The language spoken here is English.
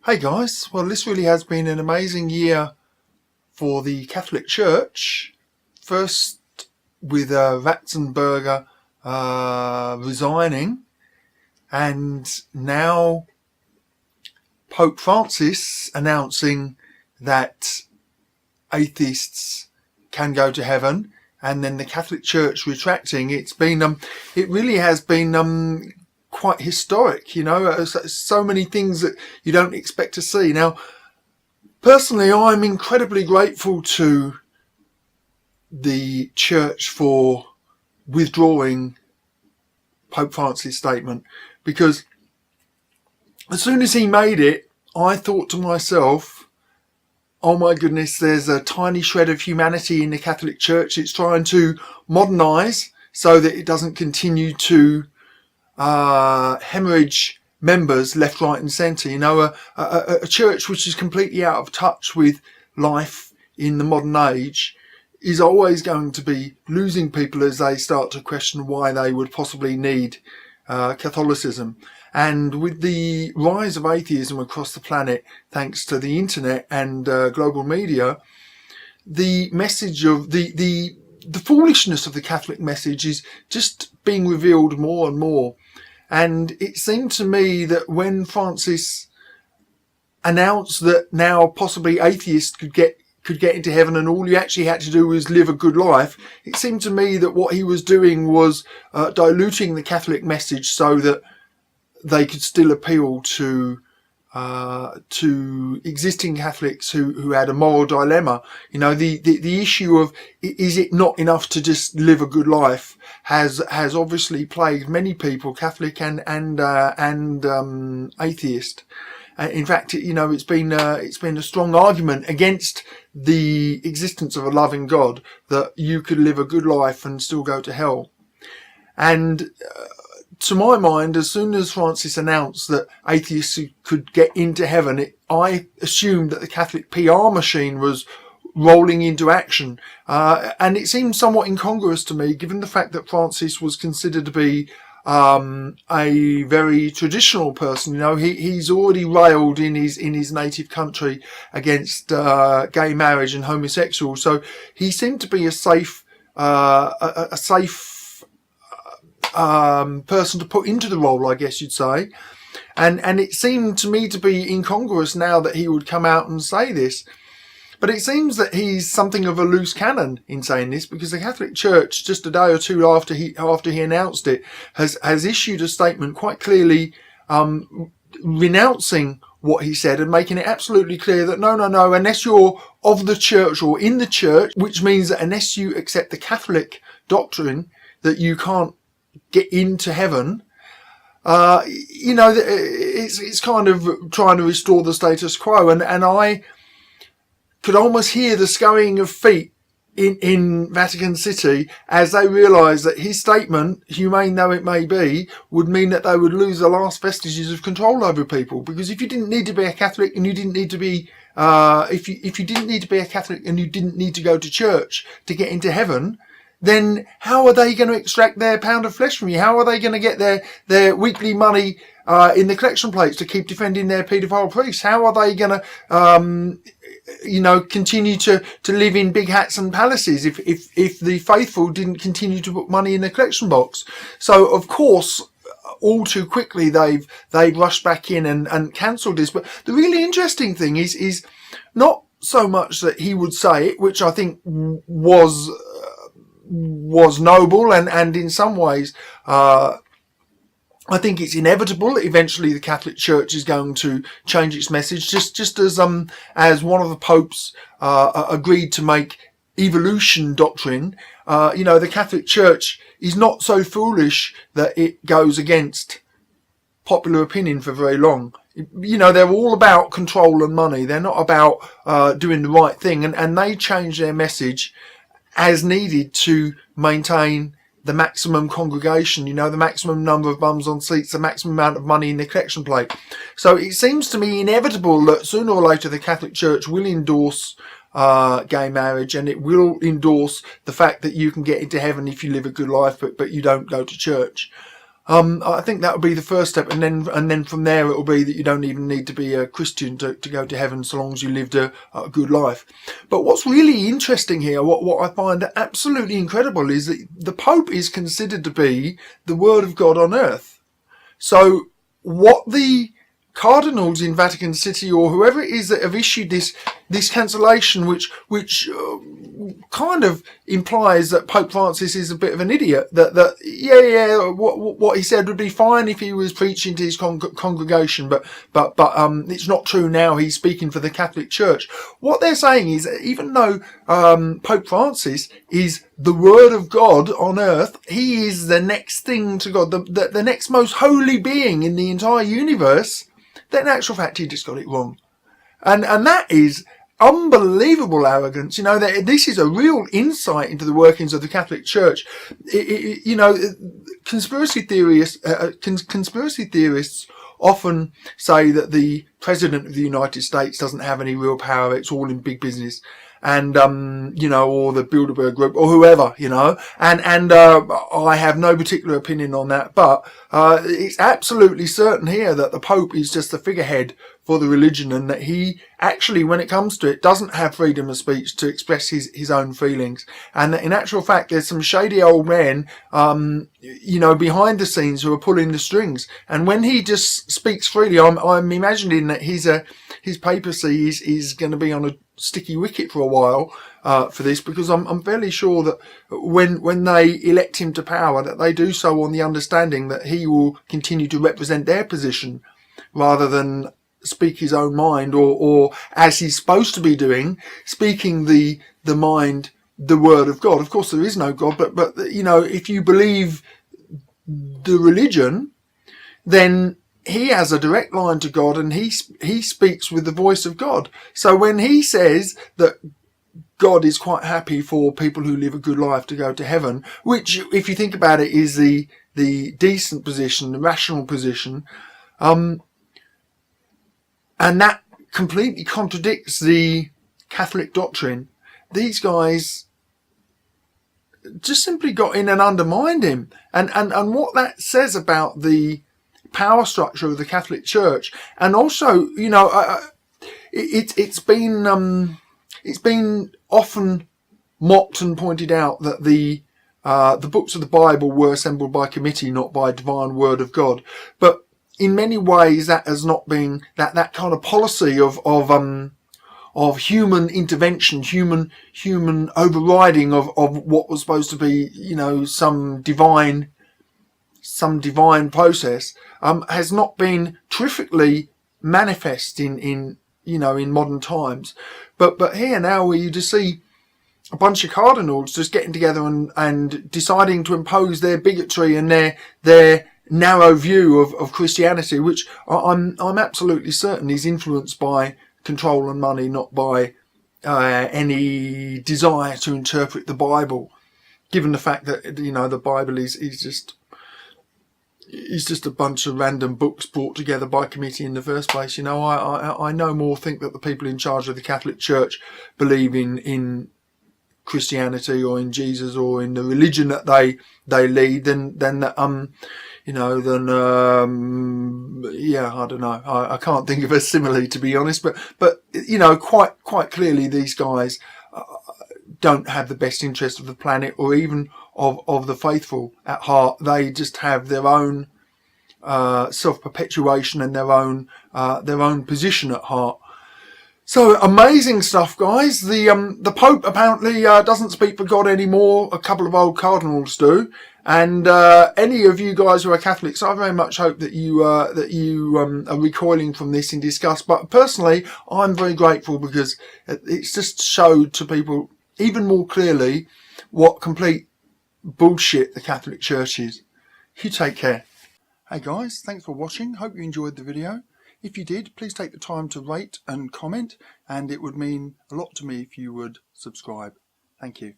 Hey guys, well this really has been an amazing year for the Catholic Church. First with Ratzenberger resigning, and now Pope Francis announcing that atheists can go to heaven, and then the Catholic Church retracting. It really has been quite historic, so many things that you don't expect to see. Now, personally, I'm incredibly grateful to the Church for withdrawing Pope Francis' statement, because as soon as he made it, I thought to myself, oh my goodness, there's a tiny shred of humanity in the Catholic Church. It's trying to modernise so that it doesn't continue to hemorrhage members left, right and centre. A church which is completely out of touch with life in the modern age is always going to be losing people as they start to question why they would possibly need Catholicism. And with the rise of atheism across the planet, thanks to the internet and global media, the message of the foolishness of the Catholic message is just being revealed more and more. And it seemed to me that when Francis announced that now possibly atheists could get into heaven and all you actually had to do was live a good life, it seemed to me that what he was doing was diluting the Catholic message so that they could still appeal to existing Catholics who had a moral dilemma. The issue of is it not enough to just live a good life has obviously plagued many people, Catholic and atheist. In fact, it's been a strong argument against the existence of a loving God, that you could live a good life and still go to hell. And to my mind, as soon as Francis announced that atheists could get into heaven, I assumed that the Catholic PR machine was rolling into action. And it seemed somewhat incongruous to me, given the fact that Francis was considered to be a very traditional person. He's already railed in his native country against gay marriage and homosexuals. So he seemed to be a safe person to put into the role, I guess you'd say. And it seemed to me to be incongruous now that he would come out and say this. But it seems that he's something of a loose cannon in saying this, because the Catholic Church, just a day or two after he announced it, has issued a statement quite clearly renouncing what he said and making it absolutely clear that no, unless you're of the church or in the church, which means that unless you accept the Catholic doctrine, that you can't get into heaven. It's kind of trying to restore the status quo, and I could almost hear the scurrying of feet in Vatican City as they realised that his statement, humane though it may be, would mean that they would lose the last vestiges of control over people. Because if you didn't need to be a Catholic and you didn't need to be if you didn't need to be a Catholic and you didn't need to go to church to get into heaven, then how are they going to extract their pound of flesh from you? How are they going to get their weekly money in the collection plates to keep defending their paedophile priests? How are they going to continue to live in big hats and palaces if the faithful didn't continue to put money in the collection box? So of course, all too quickly they've rushed back in and cancelled this. But the really interesting thing is not so much that he would say it, which I think was noble, and in some ways I think it's inevitable that eventually the Catholic Church is going to change its message, just as one of the popes agreed to make evolution doctrine. The Catholic Church is not so foolish that it goes against popular opinion for very long. They're all about control and money. They're not about doing the right thing, and they change their message as needed to maintain the maximum congregation, the maximum number of bums on seats, the maximum amount of money in the collection plate. So it seems to me inevitable that sooner or later the Catholic Church will endorse gay marriage, and it will endorse the fact that you can get into heaven if you live a good life, but you don't go to church. I think that would be the first step, and then from there it will be that you don't even need to be a Christian to go to heaven, so long as you lived a good life. But what's really interesting here, what I find absolutely incredible, is that the Pope is considered to be the Word of God on earth. So what the cardinals in Vatican City, or whoever it is that have issued this cancellation, which kind of implies that Pope Francis is a bit of an idiot, that what he said would be fine if he was preaching to his congregation, but it's not true now. He's speaking for the Catholic Church. What they're saying is that even though Pope Francis is the Word of God on earth, he is the next thing to God, the next most holy being in the entire universe, that in actual fact he just got it wrong. And that is unbelievable arrogance. This is a real insight into the workings of the Catholic Church. Conspiracy theorists often say that the President of the United States doesn't have any real power. It's all in big business. And, or the Bilderberg Group, or whoever, and I have no particular opinion on that, but, it's absolutely certain here that the Pope is just the figurehead for the religion, and that he actually, when it comes to it, doesn't have freedom of speech to express his own feelings. And that in actual fact, there's some shady old men, behind the scenes who are pulling the strings. And when he just speaks freely, I'm imagining that his papacy is going to be on a sticky wicket for a while for this, because I'm fairly sure that when they elect him to power, that they do so on the understanding that he will continue to represent their position rather than speak his own mind, or as he's supposed to be doing, speaking the mind, the Word of God. Of course, there is no God, but if you believe the religion, then he has a direct line to God, and he speaks with the voice of God. So when he says that God is quite happy for people who live a good life to go to heaven, which, if you think about it, is the decent position, the rational position, and that completely contradicts the Catholic doctrine. These guys just simply got in and undermined him. And what that says about the power structure of the Catholic Church, and also, it's been often mocked and pointed out that the books of the Bible were assembled by committee, not by divine Word of God. But in many ways, that has not been that kind of policy of human intervention, human overriding of what was supposed to be, some divine process, has not been terrifically manifest in modern times. But here now, where you just see a bunch of cardinals just getting together and deciding to impose their bigotry and their narrow view of Christianity, which I'm absolutely certain is influenced by control and money, not by any desire to interpret the Bible, given the fact that the Bible is just a bunch of random books brought together by committee in the first place. I no more think that the people in charge of the Catholic Church believe in Christianity or in Jesus or in the religion that they lead than that I don't know. I can't think of a simile, to be honest, but quite clearly these guys don't have the best interest of the planet or even of the faithful at heart. They just have their own self-perpetuation and their own position at heart. So amazing stuff, guys. The Pope apparently doesn't speak for God anymore. A couple of old cardinals do. And any of you guys who are Catholics, I very much hope that you are recoiling from this in disgust. But personally, I'm very grateful, because it's just showed to people even more clearly what complete bullshit the Catholic Church is. You take care. Hey guys, thanks for watching. Hope you enjoyed the video. If you did, please take the time to rate and comment, and it would mean a lot to me if you would subscribe. Thank you.